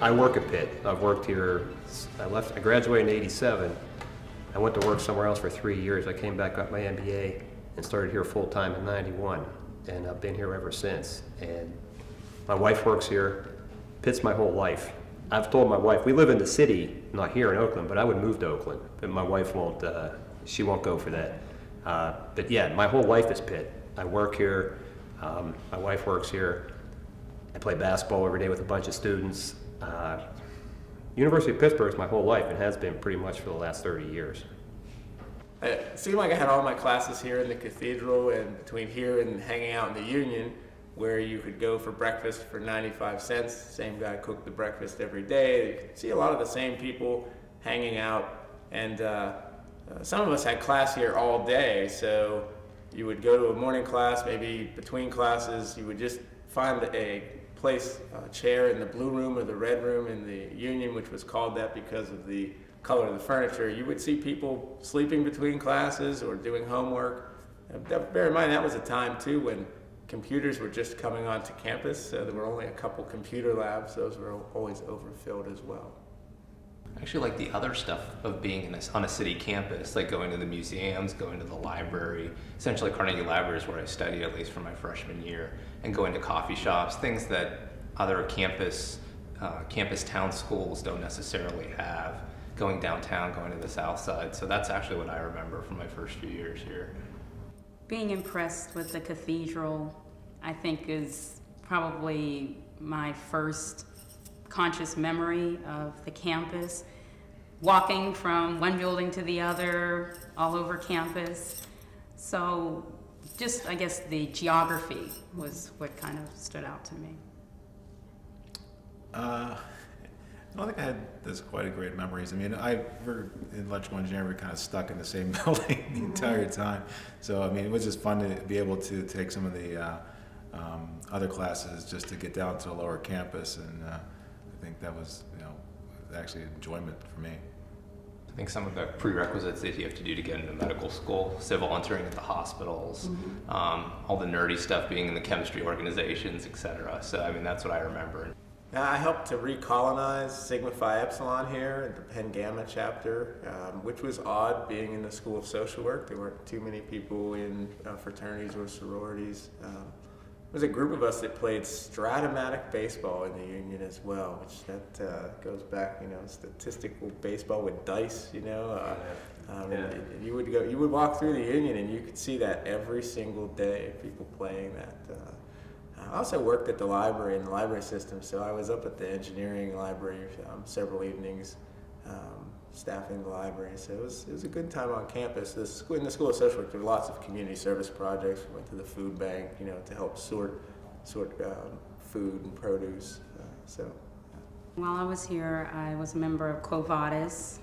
I work at Pitt. I've worked here, I graduated in '87. I went to work somewhere else for 3 years. I came back, got my MBA, and started here full time in '91. And I've been here ever since. And my wife works here. Pitt's my whole life. I've told my wife, we live in the city, not here in Oakland, but I would move to Oakland. But my wife won't, she won't go for that. But yeah, my whole life is Pitt. I work here, my wife works here. I play basketball every day with a bunch of students. University of Pittsburgh is my whole life and has been pretty much for the last 30 years. It seemed like I had all my classes here in the Cathedral, and between here and hanging out in the Union, where you could go for breakfast for 95 cents. Same guy cooked the breakfast every day. You could see a lot of the same people hanging out, and some of us had class here all day, so you would go to a morning class, maybe between classes, you would just find a place, a chair in the blue room or the red room in the Union, which was called that because of the color of the furniture. You would see people sleeping between classes or doing homework. Bear in mind, that was a time too when computers were just coming onto campus, so there were only a couple computer labs. Those were always overfilled as well. I actually like the other stuff of being on a city campus, like going to the museums, going to the library. Essentially, Carnegie Library is where I studied, at least for my freshman year, and going to coffee shops, things that other campus town schools don't necessarily have. Going downtown, going to the south side. So that's actually what I remember from my first few years here. Being impressed with the cathedral, I think, is probably my first conscious memory of the campus. Walking from one building to the other, all over campus. So just, I guess, the geography was what kind of stood out to me. I don't think I had this quite a great memories. I mean, we're in electrical engineering, we're kind of stuck in the same building the entire time. So, I mean, it was just fun to be able to take some of the other classes just to get down to a lower campus, and I think that was, actually enjoyment for me. I think some of the prerequisites that you have to do to get into medical school, civil entering at the hospitals, all the nerdy stuff being in the chemistry organizations, etc. So, I mean, that's what I remember. I helped to recolonize Sigma Phi Epsilon here at the Penn Gamma chapter, which was odd being in the School of Social Work. There weren't too many people in fraternities or sororities. There was a group of us that played Stratomatic baseball in the Union as well, which that goes back, statistical baseball with dice, And you would walk through the Union and you could see that every single day, people playing that. I also worked at the library in the library system, so I was up at the engineering library several evenings, staffing the library. So it was a good time on campus. In the School of Social Work, there were lots of community service projects. We went to the food bank, to help sort food and produce. While I was here, I was a member of Quo Vadis,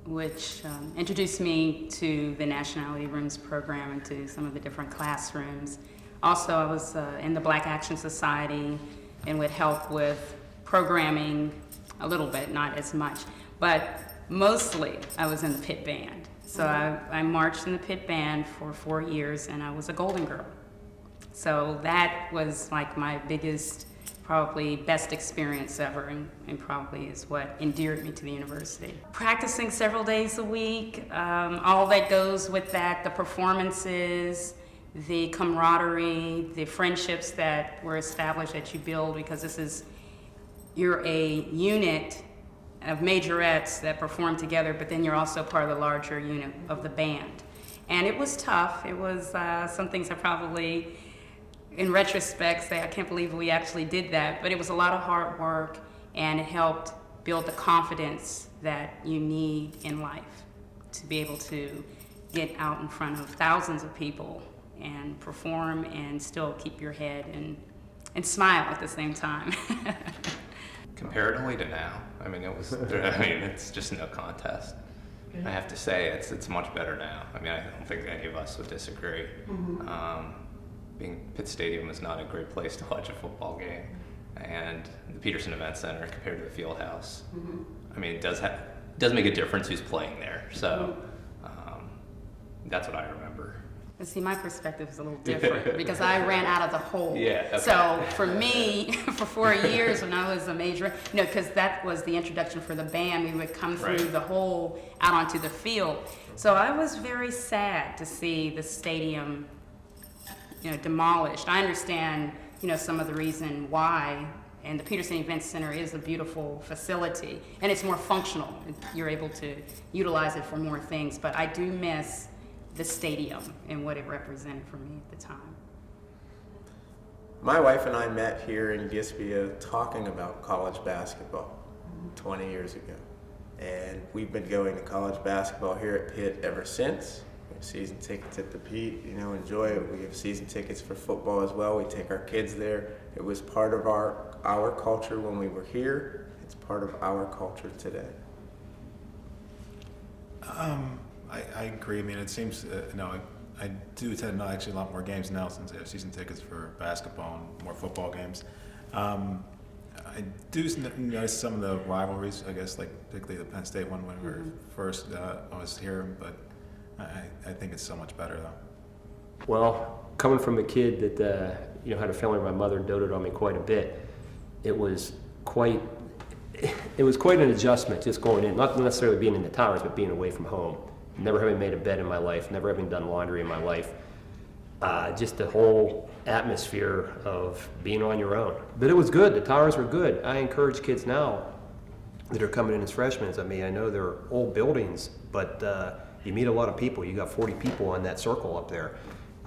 which introduced me to the Nationality Rooms program and to some of the different classrooms. Also, I was in the Black Action Society and would help with programming a little bit, not as much. But mostly, I was in the Pitt Band. So I marched in the Pitt Band for 4 years, and I was a Golden Girl. So that was like my biggest, probably best experience ever, and probably is what endeared me to the university. Practicing several days a week, all that goes with that, the performances, the camaraderie, the friendships that were established that you build, because you're a unit of majorettes that perform together, but then you're also part of the larger unit of the band. And it was tough. It was some things I probably, in retrospect, say I can't believe we actually did that, but it was a lot of hard work, and it helped build the confidence that you need in life to be able to get out in front of thousands of people and perform and still keep your head and smile at the same time. Comparatively to now, it's just no contest. I have to say, it's much better now. I don't think any of us would disagree. Pitt Stadium is not a great place to watch a football game, and the Peterson Event Center compared to the Field House, it does make a difference who's playing there. So that's what I remember. But see, my perspective is a little different because I ran out of the hole. Yeah, okay. So for me, for 4 years when I was a major, because that was the introduction for the band, we would come through Right. the hole out onto the field. So I was very sad to see the stadium, demolished. I understand, some of the reason why. And the Peterson Event Center is a beautiful facility, and it's more functional. You're able to utilize it for more things, but I do miss the stadium and what it represented for me at the time. My wife and I met here in Gispia talking about college basketball 20 years ago. And we've been going to college basketball here at Pitt ever since. We have season tickets at the Pete, enjoy it. We have season tickets for football as well. We take our kids there. It was part of our culture when we were here. It's part of our culture today. I agree. I mean, it seems, I do attend actually a lot more games now since I have season tickets for basketball and more football games. I do notice some of the rivalries, I guess, like particularly the Penn State one when we were first, I was here, but I think it's so much better though. Well, coming from a kid that had a family where my mother doted on me quite a bit, it was quite an adjustment just going in, not necessarily being in the towers, but being away from home. Never having made a bed in my life, never having done laundry in my life. Just the whole atmosphere of being on your own. But it was good. The towers were good. I encourage kids now that are coming in as freshmen. I mean, I know they're old buildings, but you meet a lot of people. You got 40 people on that circle up there,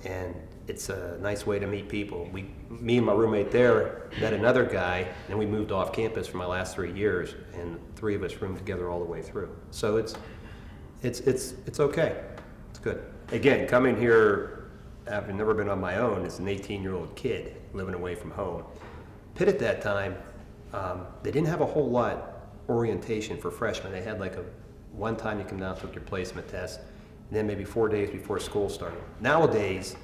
and it's a nice way to meet people. Me and my roommate there met another guy, and we moved off campus for my last 3 years, and 3 of us roomed together all the way through. So it's okay. It's good. Again, coming here, having never been on my own as an 18-year-old kid living away from home. Pitt at that time, they didn't have a whole lot orientation for freshmen. They had one time you come down, took your placement test, and then maybe 4 days before school started. Nowadays,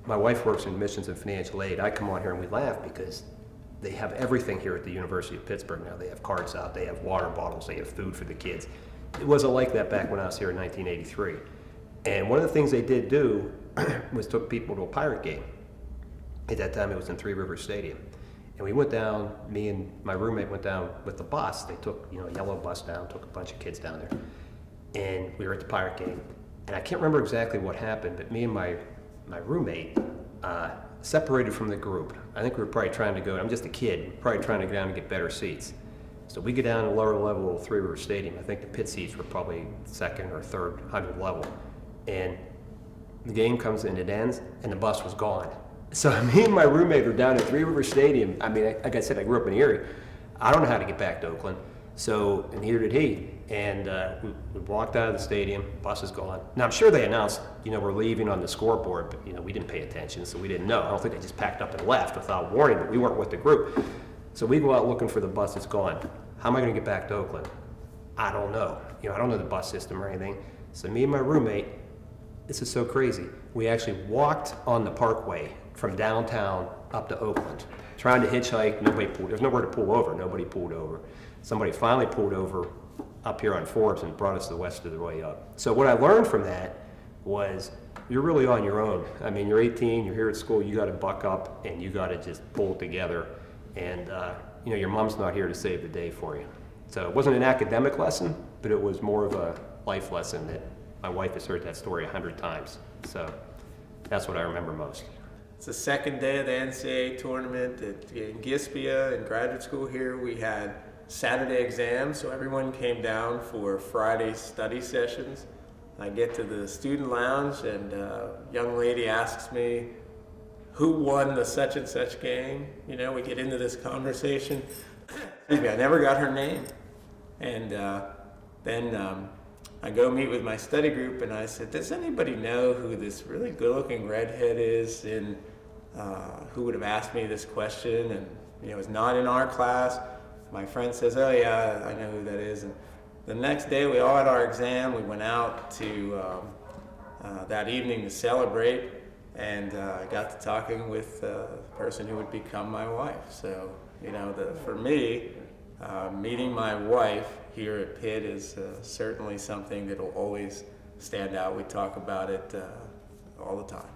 my wife works in admissions and financial aid. I come on here and we laugh because they have everything here at the University of Pittsburgh now. They have cards out, they have water bottles, they have food for the kids. It wasn't like that back when I was here in 1983. And one of the things they did do was took people to a Pirate game. At that time, it was in Three Rivers Stadium. And we went down, me and my roommate went down with the bus. They took, a yellow bus down, took a bunch of kids down there. And we were at the Pirate game. And I can't remember exactly what happened, but me and my roommate separated from the group. I think we were probably trying to go, I'm just a kid, probably trying to go down and get better seats. So we get down to the lower level of Three River Stadium. I think the pit seats were probably second or third 100 level. And the game comes and it ends, and the bus was gone. So me and my roommate were down at Three River Stadium. I mean, like I said, I grew up in Erie. I don't know how to get back to Oakland. So, and neither did he. And we walked out of the stadium, bus is gone. Now, I'm sure they announced, we're leaving on the scoreboard, but, we didn't pay attention, so we didn't know. I don't think they just packed up and left without warning, but we weren't with the group. So we go out looking for the bus, it's gone. How am I gonna get back to Oakland? I don't know. I don't know the bus system or anything. So me and my roommate, this is so crazy. We actually walked on the parkway from downtown up to Oakland, trying to hitchhike. There's nowhere to pull over. Nobody pulled over. Somebody finally pulled over up here on Forbes and brought us the rest of the way up. So what I learned from that was you're really on your own. I mean, you're 18, you're here at school, you got to buck up and you got to just pull it together. And your mom's not here to save the day for you. So it wasn't an academic lesson, but it was more of a life lesson that my wife has heard that story 100 times. So that's what I remember most. It's the second day of the NCAA tournament in Gispia. In graduate school here, we had Saturday exams, so everyone came down for Friday study sessions. I get to the student lounge, and a young lady asks me, who won the such and such game? We get into this conversation. Excuse me, I never got her name. And then I go meet with my study group, and I said, does anybody know who this really good-looking redhead is, and who would have asked me this question? And it's not in our class. My friend says, oh yeah, I know who that is. And the next day we all had our exam. We went out to that evening to celebrate, and I got to talking with the person who would become my wife. So, for me, meeting my wife here at Pitt is certainly something that will always stand out. We talk about it all the time.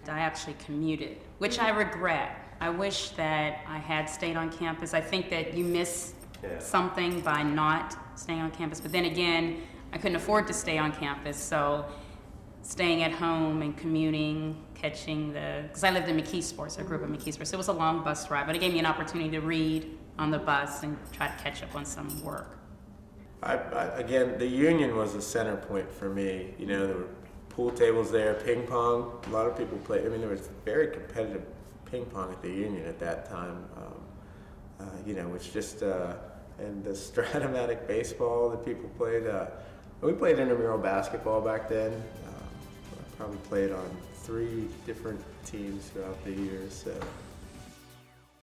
I actually commuted, which I regret. I wish that I had stayed on campus. I think that you miss Yeah. something by not staying on campus. But then again, I couldn't afford to stay on campus, so staying at home and commuting, catching because I lived in McKeesport, so I grew up in McKeesport. So it was a long bus ride, but it gave me an opportunity to read on the bus and try to catch up on some work. Again, the Union was the center point for me. You know, there were pool tables there, ping pong. A lot of people played. I mean, there was very competitive ping pong at the Union at that time. You know, which just and the Stratomatic baseball that people played. We played intramural basketball back then. I probably played on 3 different teams throughout the years. So